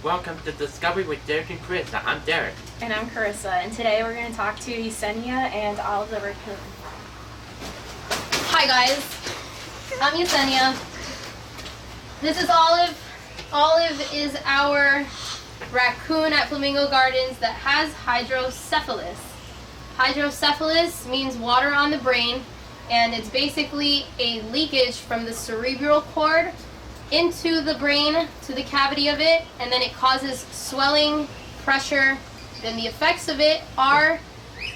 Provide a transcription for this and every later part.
Welcome to Discovery with Derek and Carissa. I'm Derek. And I'm Carissa, and today we're going to talk to Yesenia and Olive the raccoon. Hi guys, I'm Yesenia. This is Olive. Olive is our raccoon at Flamingo Gardens that has hydrocephalus. Hydrocephalus means water on the brain, and it's basically a leakage from the cerebral cord into the brain, to the cavity of it, and then it causes swelling, pressure. Then the effects of it are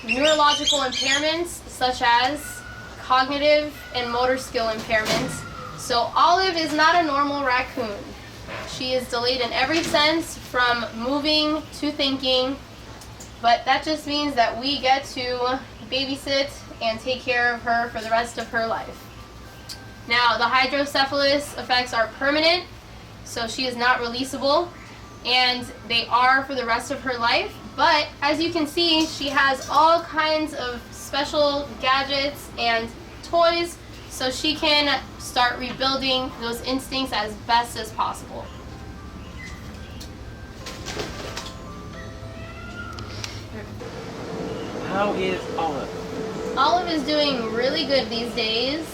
neurological impairments such as cognitive and motor skill impairments. So Olive is not a normal raccoon. She is delayed in every sense, from moving to thinking, but that just means that we get to babysit and take care of her for the rest of her life. Now, the hydrocephalus effects are permanent, so she is not releasable, and they are for the rest of her life. But as you can see, she has all kinds of special gadgets and toys, so she can start rebuilding those instincts as best as possible. How is Olive? Olive is doing really good these days.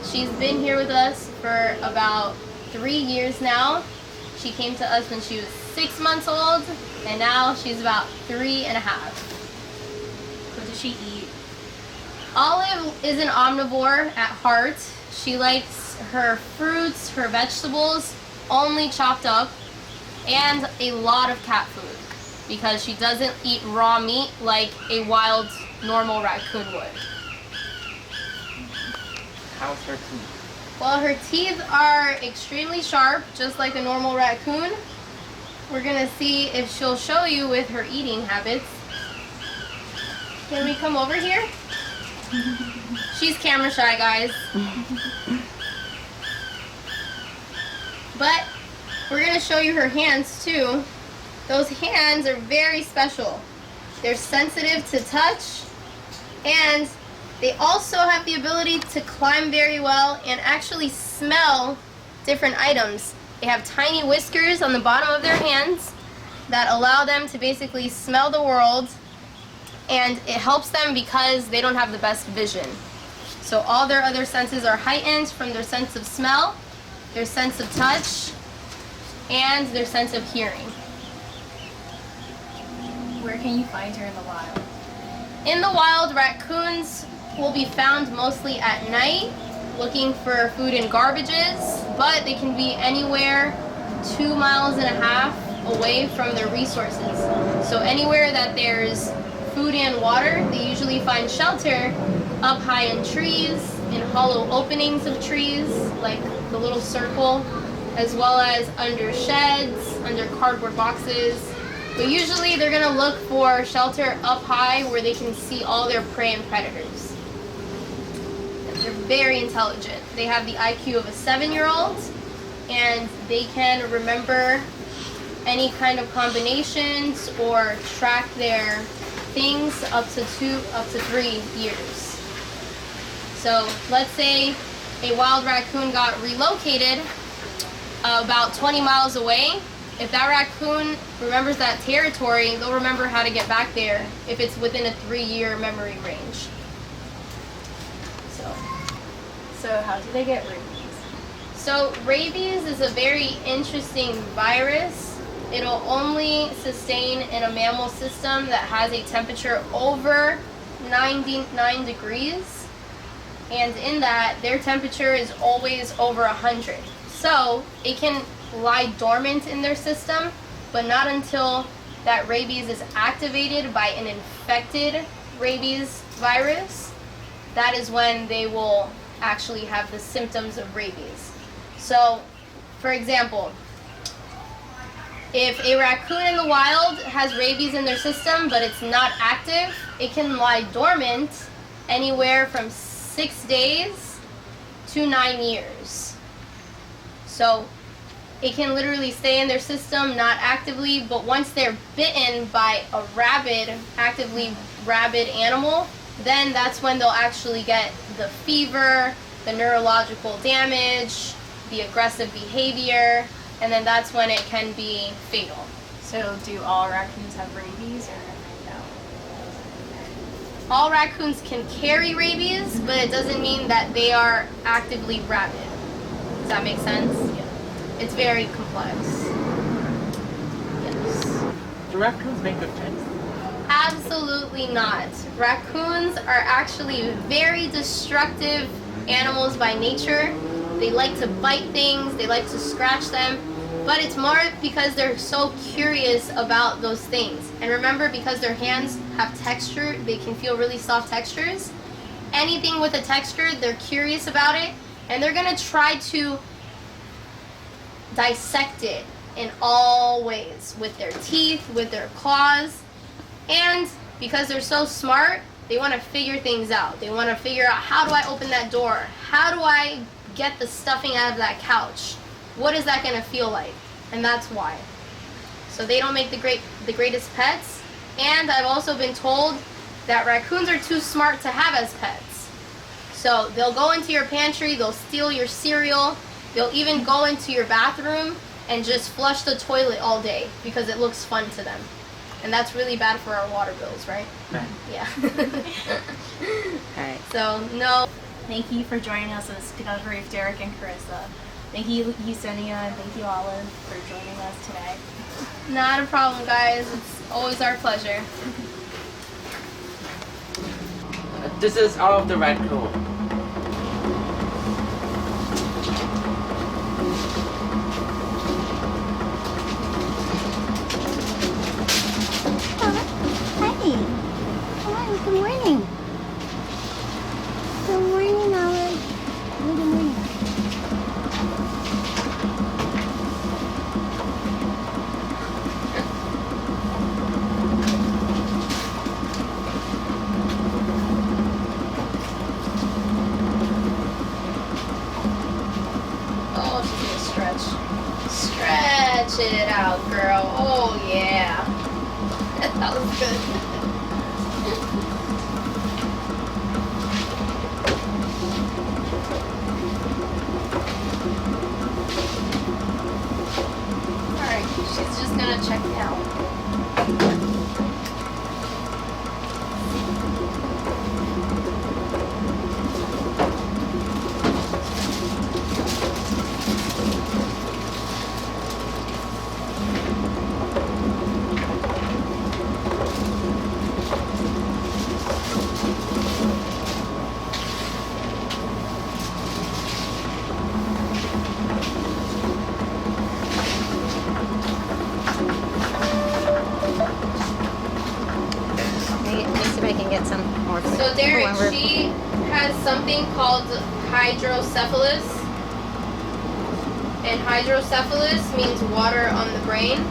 She's been here with us for about 3 years now. She came to us when she was 6 months old, and now she's about 3.5. What does she eat? Olive is an omnivore at heart. She likes her fruits, her vegetables, only chopped up, and a lot of cat food, because she doesn't eat raw meat like a wild, normal raccoon would. How's her teeth? Well, her teeth are extremely sharp, just like a normal raccoon. We're gonna see if she'll show you with her eating habits. Can we come over here? She's camera shy, guys. But we're gonna show you her hands too. Those hands are very special. They're sensitive to touch, and they also have the ability to climb very well and actually smell different items. They have tiny whiskers on the bottom of their hands that allow them to basically smell the world, and it helps them because they don't have the best vision. So all their other senses are heightened from their sense of smell, their sense of touch, and their sense of hearing. Where can you find her in the wild? In the wild, raccoons will be found mostly at night looking for food in garbages, but they can be anywhere 2.5 miles away from their resources. So anywhere that there's food and water, they usually find shelter up high in trees, in hollow openings of trees, like the little circle, as well as under sheds, under cardboard boxes. But usually they're gonna look for shelter up high where they can see all their prey and predators. They're very intelligent. They have the IQ of a 7-year-old, and they can remember any kind of combinations or track their things up to 3 years. So let's say a wild raccoon got relocated about 20 miles away. If that raccoon remembers that territory, they'll remember how to get back there if it's within a 3-year memory range. So how do they get rabies? So rabies is a very interesting virus. It'll only sustain in a mammal system that has a temperature over 99 degrees. And in that, their temperature is always over 100. So it can lie dormant in their system, but not until that rabies is activated by an infected rabies virus. That is when they will actually have the symptoms of rabies. So, for example, if a raccoon in the wild has rabies in their system but it's not active, it can lie dormant anywhere from 6 days to 9 years. So it can literally stay in their system, not actively, but once they're bitten by a actively rabid animal, then that's when they'll actually get the fever, the neurological damage, the aggressive behavior, and then that's when it can be fatal. So do all raccoons have rabies or no? All raccoons can carry rabies, but it doesn't mean that they are actively rabid. Does that make sense? Yeah. It's very complex. Yes. Do raccoons make good pets? Absolutely not. Raccoons are actually very destructive animals by nature. They like to bite things, they like to scratch them, but it's more because they're so curious about those things. And remember, because their hands have texture, they can feel really soft textures. Anything with a texture, they're curious about it, and they're gonna try to dissect it in all ways, with their teeth, with their claws. And because they're so smart, they want to figure things out. They want to figure out, how do I open that door? How do I get the stuffing out of that couch? What is that going to feel like? And that's why. So they don't make the greatest pets. And I've also been told that raccoons are too smart to have as pets. So they'll go into your pantry, they'll steal your cereal, they'll even go into your bathroom and just flush the toilet all day because it looks fun to them. And that's really bad for our water bills, right? Right. Yeah. Alright. So, no. Thank you for joining us on the discovery of Derek and Carissa. Thank you, Yesenia, and thank you, Olive, for joining us today. Not a problem, guys. It's always our pleasure. This is all of the raccoon. Hi. Hi, good morning. Good morning, Olive. Good morning. Oh, she's gonna stretch. Stretch it out, girl. Oh, yeah. That was good. Alright, she's just gonna check me out. Let me see if I can get some more. So Derek, Whoever- she has something called hydrocephalus. And hydrocephalus means water on the brain.